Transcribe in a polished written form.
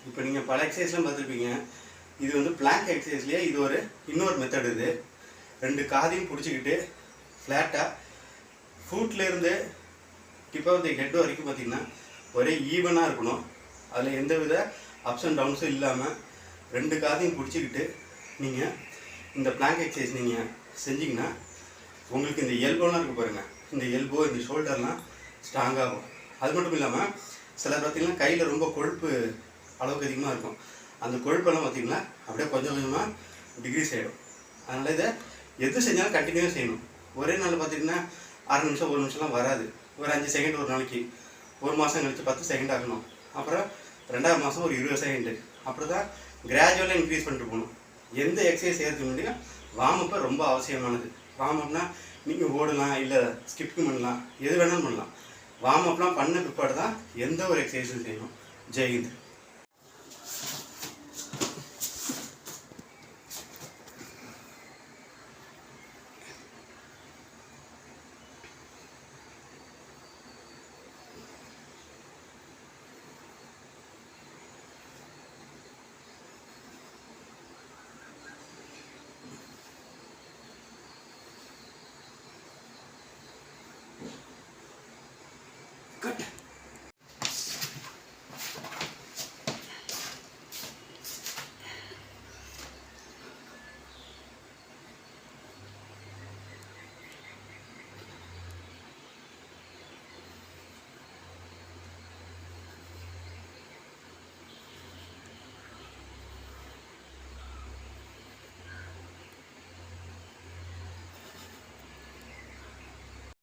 இப்போ நீங்கள் பல எக்ஸசைஸ்லாம் பார்த்துருப்பீங்க. இது வந்து பிளாங்க் எக்ஸசைஸ்லேயே இது ஒரு இன்னொரு மெத்தட். இது 2 காதையும் பிடிச்சிக்கிட்டு ஃப்ளாட்டாக ஃபுட்லேருந்து டிப் ஆஃப் தி ஹெட் வரைக்கும் பார்த்திங்கன்னா ஒரே ஈவனாக இருக்கணும். அதில் எந்த வித அப்ஸ் அண்ட் டவுன்ஸும் இல்லாமல் 2 காதையும் பிடிச்சிக்கிட்டு நீங்கள் இந்த பிளாங்க் எக்ஸசைஸ் நீங்கள் செஞ்சிங்கன்னா உங்களுக்கு இந்த எல்போலாம் இருக்குது பாருங்கள், இந்த எல்போ இந்த ஷோல்டர்லாம் ஸ்ட்ராங்காகும். அது மட்டும் இல்லாமல் சிலர் பார்த்திங்கன்னா கையில் ரொம்ப கொழுப்பு அளவுக்கு அதிகமாக இருக்கும். அந்த கொழுப்பெல்லாம் பார்த்திங்கன்னா அப்படியே கொஞ்சம் கொஞ்சமாக டிக்ரீஸ் ஆகிடும். அதனால் இதை எது செஞ்சாலும் கண்டினியூவாக செய்யணும். ஒரே நாள் பார்த்திங்கன்னா 6 நிமிஷம் 1 நிமிஷம்லாம் வராது. ஒரு 5 செகண்ட் ஒரு நாளைக்கு, ஒரு மாதம் கழித்து 10 செகண்ட் ஆகணும். அப்புறம் 2ஆவது மாதம் ஒரு 20 செகண்டு. அப்படி தான் கிராஜுவலாக இன்க்ரீஸ் பண்ணிட்டு போகணும். எந்த எக்ஸசைஸ் செய்கிறதுக்கு முன்னாடி வார்மப்பு ரொம்ப அவசியமானது. வார்மப்னால் நீங்கள் ஓடலாம், இல்லை ஸ்கிப்பிங் பண்ணலாம், எது வேணாலும் பண்ணலாம். வார்மப்லாம் பண்ண பிற்பாடு தான் எந்த ஒரு எக்ஸசைஸும் செய்யணும். ஜெய்ஹிந்த். Good.